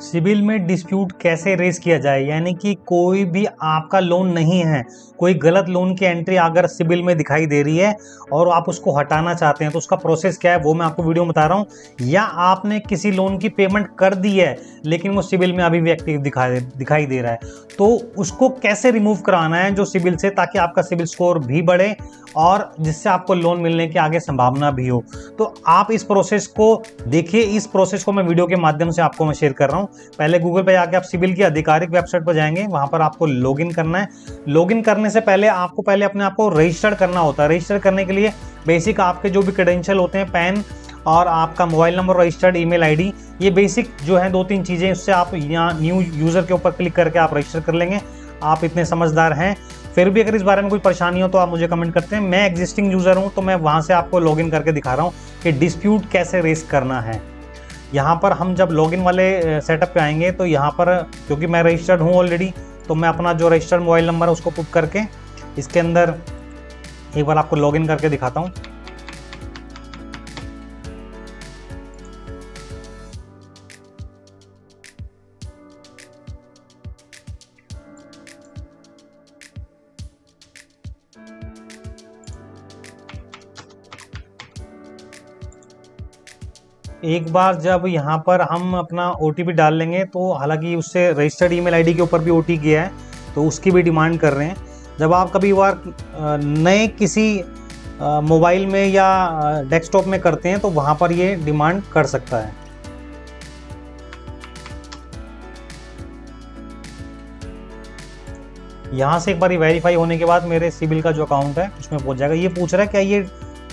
CIBIL में dispute कैसे raise किया जाए, यानी कि कोई भी आपका लोन नहीं है, कोई गलत लोन की एंट्री अगर सिबिल में दिखाई दे रही है और आप उसको हटाना चाहते हैं तो उसका प्रोसेस क्या है वो मैं आपको वीडियो में बता रहा हूँ। या आपने किसी लोन की पेमेंट कर दी है लेकिन वो सिबिल में अभी भी एक्टिव दिखाई दे रहा है, तो उसको कैसे रिमूव कराना है जो सिबिल से, ताकि आपका सिबिल स्कोर भी बढ़े और जिससे आपको लोन मिलने की आगे संभावना भी हो। तो आप इस प्रोसेस को देखिए, इस प्रोसेस को मैं वीडियो के माध्यम से आपको मैं शेयर कर रहा हूँ। पहले गूगल पे जाके आप सिबिल की आधिकारिक वेबसाइट पर जाएंगे, वहां पर आपको लॉगिन करना है। लॉगिन करने से पहले आपको अपने आप को रजिस्टर करना होता है। रजिस्टर करने के लिए बेसिक आपके जो भी क्रेडेंशियल होते हैं, पैन और आपका mobile number, registered email ID, ये बेसिक जो है 2-3 चीज़ें, उससे आप यहाँ न्यू यूज़र के ऊपर क्लिक करके आप रजिस्टर कर लेंगे। आप इतने समझदार हैं, फिर भी अगर इस बारे में कोई परेशानी हो तो आप मुझे कमेंट करते हैं। मैं एग्जिस्टिंग यूज़र हूँ तो मैं वहाँ से आपको लॉगिन करके दिखा रहा हूँ कि डिस्प्यूट कैसे रेस करना है। यहाँ पर हम जब लॉगिन वाले सेटअप पे आएंगे तो यहाँ पर, क्योंकि मैं रजिस्टर्ड हूँ ऑलरेडी, तो मैं अपना जो रजिस्टर्ड मोबाइल नंबर है उसको पुट करके इसके अंदर एक बार आपको लॉगिन करके दिखाता हूँ। एक बार जब यहाँ पर हम अपना OTP डाल लेंगे, तो हालांकि उससे रजिस्टर्ड ईमेल आईडी के ऊपर भी OTP गया है तो उसकी भी डिमांड कर रहे हैं। जब आप कभी बार नए किसी मोबाइल में या डेस्कटॉप में करते हैं तो वहाँ पर ये डिमांड कर सकता है। यहाँ से एक बार वेरीफाई होने के बाद मेरे सिबिल का जो अकाउंट है उसमें पहुँच जाएगा। ये पूछ रहा है क्या ये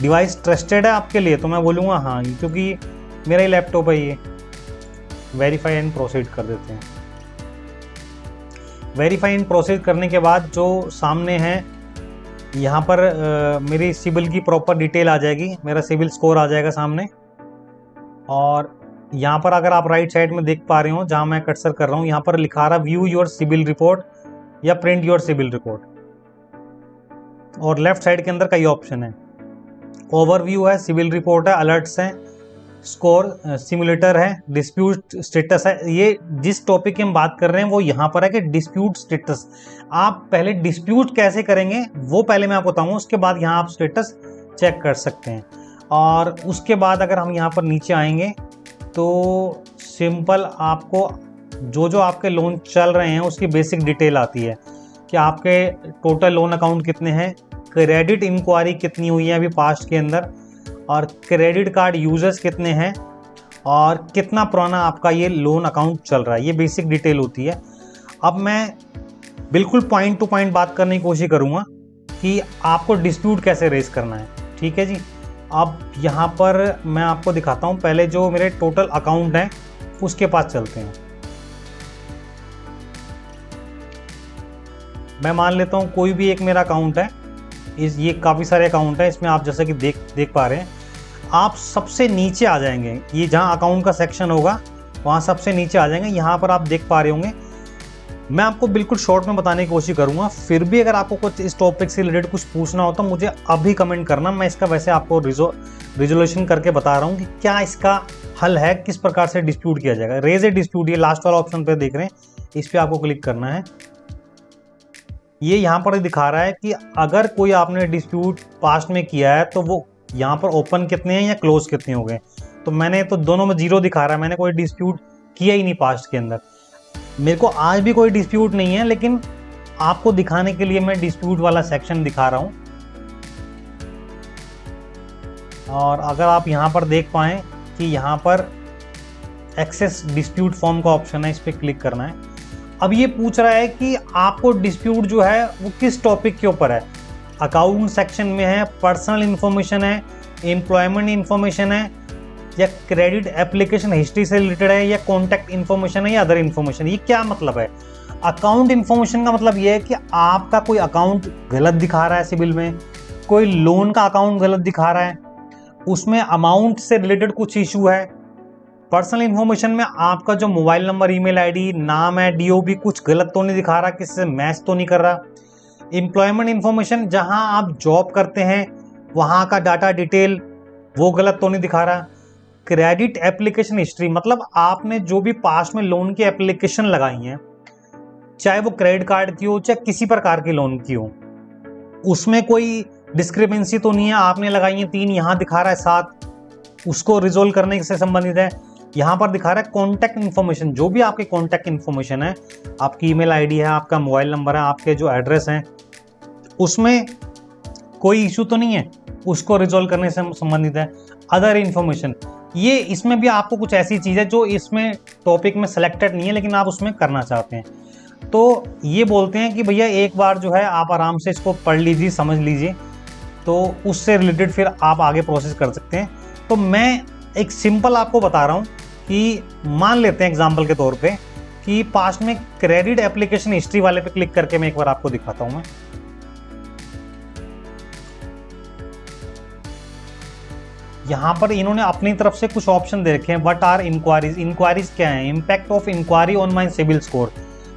डिवाइस ट्रस्टेड है आपके लिए, तो मैं बोलूँगा हाँ, क्योंकि मेरा ही लैपटॉप है ये। वेरीफाई एंड प्रोसीड कर देते हैं। वेरीफाई एंड प्रोसीड करने के बाद जो सामने है यहाँ पर मेरी सिबिल की प्रॉपर डिटेल आ जाएगी, मेरा सिबिल स्कोर आ जाएगा सामने। और यहाँ पर अगर आप राइट साइड में देख पा रहे हो, जहाँ मैं कर्सर कर रहा हूँ, यहाँ पर लिखा रहा व्यू योर सिबिल रिपोर्ट या प्रिंट योर सिबिल रिपोर्ट। और लेफ्ट साइड के अंदर कई ऑप्शन है, ओवरव्यू है, सिबिल रिपोर्ट है, अलर्ट्स है, स्कोर, सिमुलेटर है, डिस्प्यूट स्टेटस है। ये जिस टॉपिक की हम बात कर रहे हैं वो यहाँ पर है कि डिस्प्यूट स्टेटस। आप पहले डिस्प्यूट कैसे करेंगे वो पहले मैं आपको बताऊंगा, उसके बाद यहाँ आप स्टेटस चेक कर सकते हैं। और उसके बाद अगर हम यहाँ पर नीचे आएंगे तो सिंपल आपको जो आपके लोन चल रहे हैं उसकी बेसिक डिटेल आती है कि आपके टोटल लोन अकाउंट कितने हैं, क्रेडिट इंक्वायरी कितनी हुई है अभी पास्ट के अंदर, और क्रेडिट कार्ड यूजर्स कितने हैं, और कितना पुराना आपका ये लोन अकाउंट चल रहा है। ये बेसिक डिटेल होती है। अब मैं बिल्कुल पॉइंट टू पॉइंट बात करने की कोशिश करूँगा कि आपको डिस्प्यूट कैसे रेज करना है। ठीक है जी। अब यहाँ पर मैं आपको दिखाता हूँ, पहले जो मेरे टोटल अकाउंट हैं उसके पास चलते हैं। मैं मान लेता हूँ कोई भी एक मेरा अकाउंट है, ये काफ़ी सारे अकाउंट है, इसमें आप जैसा कि देख पा रहे हैं। आप सबसे नीचे आ जाएंगे, ये जहाँ अकाउंट का सेक्शन होगा वहाँ सबसे नीचे आ जाएंगे। यहाँ पर आप देख पा रहे होंगे। मैं आपको बिल्कुल शॉर्ट में बताने की कोशिश करूँगा, फिर भी अगर आपको कुछ इस टॉपिक से रिलेटेड कुछ पूछना हो तो मुझे अभी कमेंट करना। मैं इसका वैसे आपको रिजोल्यूशन करके बता रहा हूँ कि क्या इसका हल है, किस प्रकार से डिस्प्यूट किया जाएगा। रेज ए डिस्प्यूट, ये लास्ट वाला ऑप्शन पर देख रहे हैं, इस पर आपको क्लिक करना है। ये यहाँ पर दिखा रहा है कि अगर कोई आपने डिस्प्यूट पास्ट में किया है तो वो यहाँ पर ओपन कितने हैं या क्लोज कितने हो गए। तो मैंने तो दोनों में 0 दिखा रहा है, मैंने कोई डिस्प्यूट किया ही नहीं पास्ट के अंदर। मेरे को आज भी कोई डिस्प्यूट नहीं है, लेकिन आपको दिखाने के लिए मैं डिस्प्यूट वाला सेक्शन दिखा रहा हूँ। और अगर आप यहाँ पर देख पाएँ कि यहाँ पर एक्सेस डिस्प्यूट फॉर्म का ऑप्शन है, इस पर क्लिक करना है। अब ये पूछ रहा है कि आपको डिस्प्यूट जो है वो किस टॉपिक के ऊपर है। अकाउंट सेक्शन में है, पर्सनल इन्फॉर्मेशन है, एम्प्लॉयमेंट इन्फॉर्मेशन है, या क्रेडिट एप्लीकेशन हिस्ट्री से रिलेटेड है, या कॉन्टैक्ट इन्फॉर्मेशन है, या अदर इन्फॉर्मेशन। ये क्या मतलब है? अकाउंट इन्फॉर्मेशन का मतलब ये है कि आपका कोई अकाउंट गलत दिखा रहा है सिबिल में, कोई लोन का अकाउंट गलत दिखा रहा है, उसमें अमाउंट से रिलेटेड कुछ इशू है। पर्सनल इन्फॉर्मेशन में आपका जो मोबाइल नंबर, ईमेल आईडी, नाम है, DOB कुछ गलत तो नहीं दिखा रहा, किसी से मैच तो नहीं कर रहा। एम्प्लॉयमेंट इन्फॉर्मेशन, जहां आप जॉब करते हैं वहां का डाटा डिटेल वो गलत तो नहीं दिखा रहा। क्रेडिट एप्लीकेशन हिस्ट्री, मतलब आपने जो भी पास्ट में लोन की एप्लीकेशन लगाई हैं, चाहे वो क्रेडिट कार्ड की हो चाहे किसी प्रकार की लोन की हो, उसमें कोई डिस्क्रिपेंसी तो नहीं है। आपने लगाई है 3, यहाँ दिखा रहा है 7, उसको रिजोल्व करने से संबंधित है। यहाँ पर दिखा रहा है कॉन्टैक्ट इन्फॉर्मेशन, जो भी आपके कॉन्टैक्ट इन्फॉर्मेशन है, आपकी ईमेल आईडी है, आपका मोबाइल नंबर है, आपके जो एड्रेस हैं, उसमें कोई इशू तो नहीं है, उसको रिजोल्व करने से संबंधित है। अदर इन्फॉर्मेशन, ये इसमें भी आपको कुछ ऐसी चीज़ है जो इसमें टॉपिक में सेलेक्टेड नहीं है लेकिन आप उसमें करना चाहते हैं, तो ये बोलते हैं कि भैया एक बार जो है आप आराम से इसको पढ़ लीजिए, समझ लीजिए, तो उससे रिलेटेड फिर आप आगे प्रोसेस कर सकते हैं। तो मैं एक सिंपल आपको बता रहा हूँ कि मान लेते हैं एग्जांपल के तौर पे कि पास्ट में क्रेडिट एप्लीकेशन हिस्ट्री वाले पे क्लिक करके मैं एक बार आपको दिखाता हूँ। मैं यहाँ पर इन्होंने अपनी तरफ से कुछ ऑप्शन दे रखे हैं। व्हाट आर इंक्वायरीज, इंक्वायरीज क्या है, impact of inquiry on my CIBIL score,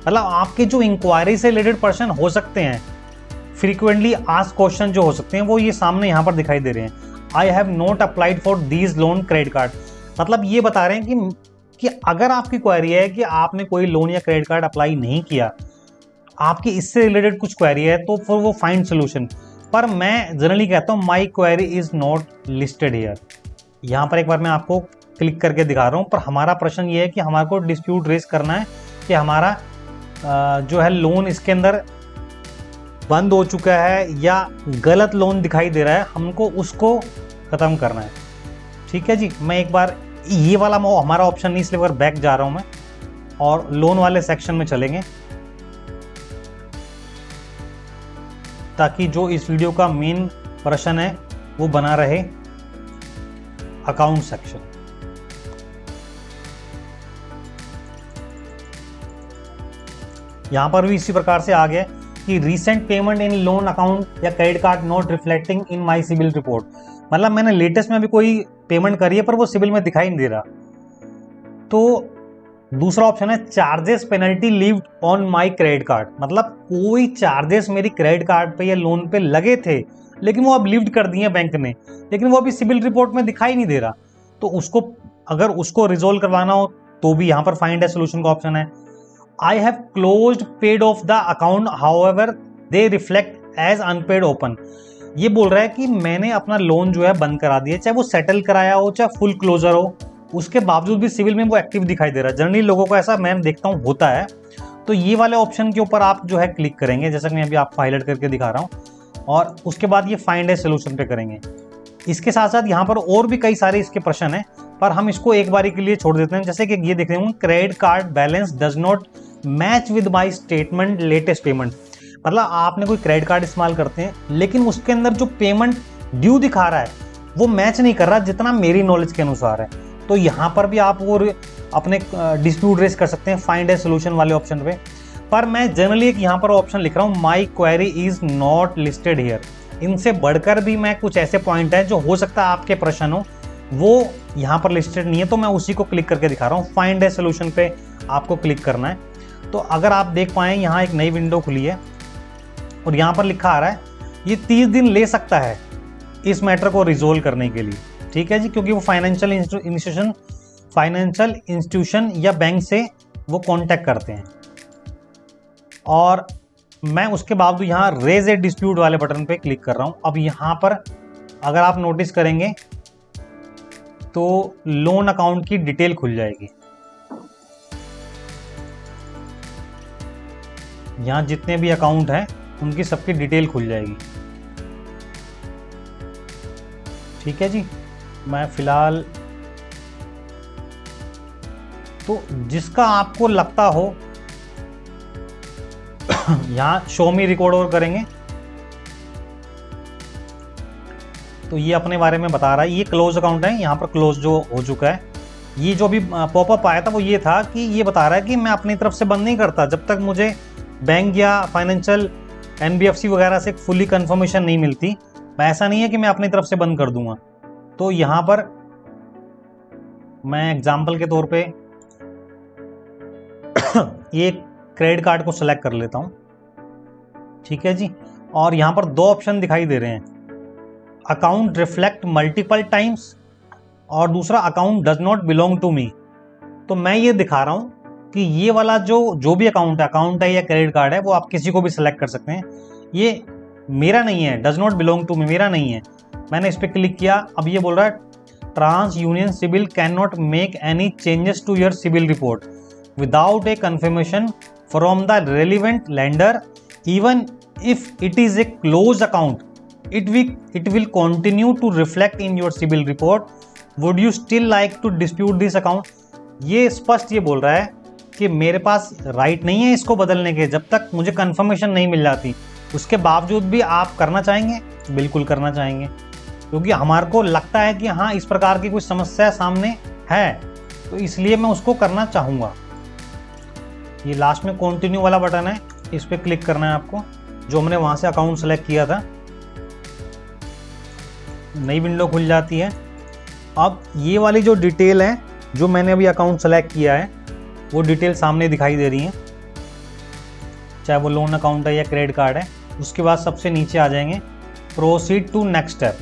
मतलब आपके जो इंक्वायरी से रिलेटेड पर्सन हो सकते हैं, फ्रीक्वेंटली आस्क्ड क्वेश्चन जो हो सकते हैं, वो ये सामने यहाँ पर दिखाई दे रहे हैं। I have not applied for these loan credit card, मतलब ये बता रहे हैं कि अगर आपकी क्वेरी है कि आपने कोई लोन या क्रेडिट कार्ड अप्लाई नहीं किया, आपकी इससे रिलेटेड कुछ क्वेरी है, तो फिर वो फाइंड सोल्यूशन। पर मैं जनरली कहता हूँ my query is not listed here. यहाँ पर एक बार मैं आपको क्लिक करके दिखा रहा हूँ, पर हमारा प्रश्न ये है कि हमारे को डिस्प्यूट रेज करना है कि हमारा जो है लोन इसके अंदर बंद हो चुका है या गलत लोन दिखाई दे रहा है, हमको उसको ख़त्म करना है। ठीक है जी, मैं एक बार ये वाला हमारा ऑप्शन नहीं, इसलिए बैक जा रहा हूँ मैं और लोन वाले सेक्शन में चलेंगे, ताकि जो इस वीडियो का मेन प्रश्न है वो बना रहे, अकाउंट सेक्शन। यहां पर भी इसी प्रकार से आ गया कि recent payment in loan account या credit card not reflecting in my CIBIL report, मतलब मैंने लेटेस्ट में भी कोई पेमेंट करी है पर वो सिविल में दिखाई नहीं दे रहा। तो दूसरा ऑप्शन है charges penalty levied on my credit card, मतलब कोई चार्जेस मेरी क्रेडिट कार्ड पे या लोन पे लगे थे लेकिन वो अब लिफ्ट कर दिए बैंक ने, लेकिन वो अभी सिविल रिपोर्ट में दिखाई नहीं दे रहा। तो उसको अगर उसको रिजोल्व करवाना हो तो भी यहाँ पर फाइंड ए सोल्यूशन का ऑप्शन है। I have closed paid off the account however they reflect as unpaid open, ये बोल रहा है कि मैंने अपना लोन जो है बंद करा दिया, चाहे वो सेटल कराया हो चाहे फुल क्लोजर हो, उसके बावजूद भी सिविल में वो एक्टिव दिखाई दे रहा है। जनरली लोगों को ऐसा मैं देखता हूँ होता है। तो ये वाले ऑप्शन के ऊपर आप जो है क्लिक करेंगे, जैसा कि मैं अभी आपको हाईलाइट करके दिखा रहा हूँ, और उसके बाद ये फाइंड ए सोल्यूशन पे करेंगे। इसके साथ साथ यहाँ पर और भी कई सारे इसके प्रश्न हैं, पर हम इसको एक बारी के लिए छोड़ देते हैं। जैसे कि ये देख रहे हूँ, credit card balance does not match with my statement latest payment, मतलब आपने कोई क्रेडिट कार्ड इस्तेमाल करते हैं लेकिन उसके अंदर जो पेमेंट ड्यू दिखा रहा है वो मैच नहीं कर रहा जितना मेरी नॉलेज के अनुसार है। तो यहाँ पर भी आप वो अपने डिस्प्यूट रेस कर सकते हैं फाइंड ए सोल्यूशन वाले ऑप्शन पे। पर मैं जनरली एक यहाँ पर ऑप्शन लिख रहा हूँ, my query is not listed here. इनसे बढ़कर भी मैं कुछ ऐसे पॉइंट हैं जो हो सकता है आपके प्रश्न हो, वो यहाँ पर लिस्टेड नहीं है, तो मैं उसी को क्लिक करके दिखा रहा हूँ। फाइंड ए सोल्यूशन पे आपको क्लिक करना है। तो अगर आप देख पाएँ, यहाँ एक नई विंडो खुली है और यहाँ पर लिखा आ रहा है ये 30 दिन ले सकता है इस मैटर को रिजोल्व करने के लिए। ठीक है जी, क्योंकि वो फाइनेंशियल इंस्टीट्यूशन या बैंक से वो कांटेक्ट करते हैं। और मैं उसके बावजूद यहाँ रेज ए डिस्प्यूट वाले बटन पे क्लिक कर रहा हूँ। अब यहाँ पर अगर आप नोटिस करेंगे तो लोन अकाउंट की डिटेल खुल जाएगी। यहाँ जितने भी अकाउंट हैं उनकी सबकी डिटेल खुल जाएगी। ठीक है जी, मैं फिलहाल तो जिसका आपको लगता हो यहाँ शो मी रिकॉर्ड और करेंगे तो ये अपने बारे में बता रहा है। ये क्लोज अकाउंट है, यहाँ पर क्लोज जो हो चुका है। ये जो भी पॉपअप आया था वो ये था कि ये बता रहा है कि मैं अपनी तरफ से बंद नहीं करता जब तक मुझे बैंक या फाइनेंशियल NBFC वगैरह से फुली कंफर्मेशन नहीं मिलती। ऐसा नहीं है कि मैं अपनी तरफ से बंद कर दूंगा। तो यहाँ पर मैं एग्जाम्पल के तौर पे ये क्रेडिट कार्ड को सिलेक्ट कर लेता हूँ। ठीक है जी, और यहाँ पर 2 ऑप्शन दिखाई दे रहे हैं, अकाउंट रिफ्लेक्ट मल्टीपल टाइम्स और दूसरा account does not belong to me. तो मैं ये दिखा रहा हूँ कि ये वाला जो भी अकाउंट है या क्रेडिट कार्ड है, वो आप किसी को भी सिलेक्ट कर सकते हैं। ये मेरा नहीं है, does not belong to me, मेरा नहीं है। मैंने इस पर क्लिक किया, अब ये बोल रहा है TransUnion CIBIL can not make any changes to your CIBIL report without a confirmation from the relevant lender, even if it is a close account it will continue to reflect in your CIBIL report. Would you still like to dispute this account? ये स्पष्ट ये बोल रहा है कि मेरे पास right नहीं है इसको बदलने के, जब तक मुझे कंफर्मेशन नहीं मिल जाती। उसके बावजूद भी आप करना चाहेंगे? बिल्कुल करना चाहेंगे, क्योंकि हमारे को लगता है कि हाँ इस प्रकार की कुछ समस्या सामने है, तो इसलिए मैं उसको करना चाहूँगा। ये लास्ट में कंटिन्यू वाला बटन है, इस पर क्लिक करना है आपको, जो हमने वहाँ से अकाउंट सेलेक्ट किया था। नई विंडो खुल जाती है। अब ये वाली जो डिटेल है, जो मैंने अभी अकाउंट सेलेक्ट किया है, वो डिटेल सामने दिखाई दे रही है, चाहे वो लोन अकाउंट है या क्रेडिट कार्ड है। उसके बाद सबसे नीचे आ जाएंगे प्रोसीड टू नेक्स्ट स्टेप।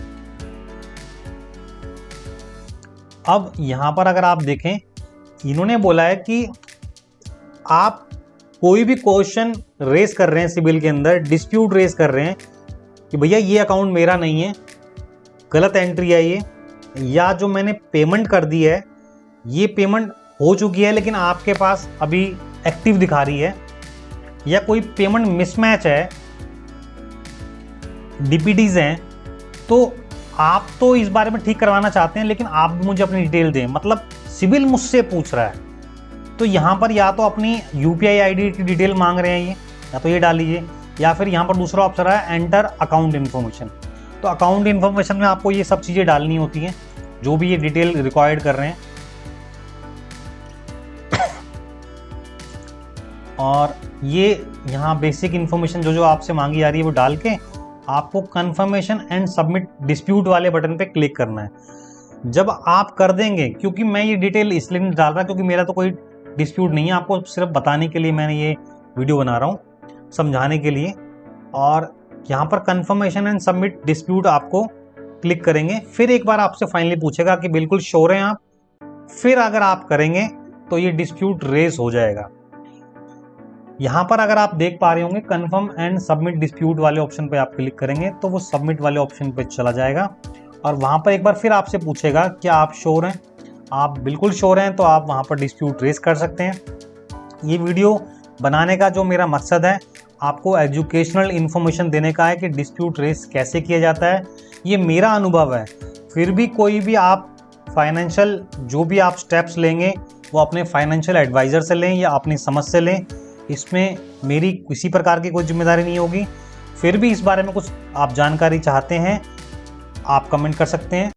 अब यहाँ पर अगर आप देखें, इन्होंने बोला है कि आप कोई भी क्वेश्चन रेस कर रहे हैं सिबिल के अंदर, डिस्प्यूट रेस कर रहे हैं कि भैया ये अकाउंट मेरा नहीं है, गलत एंट्री है ये, या जो मैंने पेमेंट कर दी है ये पेमेंट हो चुकी है लेकिन आपके पास अभी एक्टिव दिखा रही है, या कोई पेमेंट मिसमैच है, डीपीडीज हैं, तो आप तो इस बारे में ठीक करवाना चाहते हैं लेकिन आप मुझे अपनी डिटेल दें, मतलब सिबिल मुझसे पूछ रहा है। तो यहाँ पर या तो अपनी यूपीआई आईडी की डिटेल मांग रहे हैं ये, या तो ये डाल लीजिए, या फिर यहाँ पर दूसरा ऑप्शन है एंटर अकाउंट इन्फॉर्मेशन। तो अकाउंट इन्फॉर्मेशन में आपको ये सब चीज़ें डालनी होती हैं, जो भी ये डिटेल रिक्वायर्ड कर रहे हैं। और ये यहाँ बेसिक इन्फॉर्मेशन जो आपसे मांगी जा रही है वो डाल के आपको कन्फर्मेशन एंड सबमिट डिस्प्यूट वाले बटन पे क्लिक करना है। जब आप कर देंगे, क्योंकि मैं ये डिटेल इसलिए नहीं डाल रहा क्योंकि मेरा तो कोई डिस्प्यूट नहीं है, आपको सिर्फ बताने के लिए मैंने ये वीडियो बना रहा हूँ, समझाने के लिए। और यहाँ पर कन्फर्मेशन एंड सबमिट डिस्प्यूट आपको क्लिक करेंगे, फिर एक बार आपसे फाइनली पूछेगा कि बिल्कुल श्योर हैं आप, फिर अगर आप करेंगे तो ये डिस्प्यूट रेज हो जाएगा। यहाँ पर अगर आप देख पा रहे होंगे कन्फर्म एंड सबमिट डिस्प्यूट वाले ऑप्शन पे आप क्लिक करेंगे तो वो सबमिट वाले ऑप्शन पे चला जाएगा, और वहाँ पर एक बार फिर आपसे पूछेगा क्या आप श्योर हैं। आप बिल्कुल श्योर हैं तो आप वहाँ पर डिस्प्यूट रेज कर सकते हैं। ये वीडियो बनाने का जो मेरा मकसद है, आपको एजुकेशनल इन्फॉर्मेशन देने का है कि डिस्प्यूट रेस कैसे किया जाता है। ये मेरा अनुभव है, फिर भी कोई भी आप फाइनेंशियल जो भी आप स्टेप्स लेंगे वो अपने फाइनेंशियल एडवाइज़र से लें या अपनी समझ से लें, इसमें मेरी किसी प्रकार की कोई जिम्मेदारी नहीं होगी। फिर भी इस बारे में कुछ आप जानकारी चाहते हैं, आप कमेंट कर सकते हैं।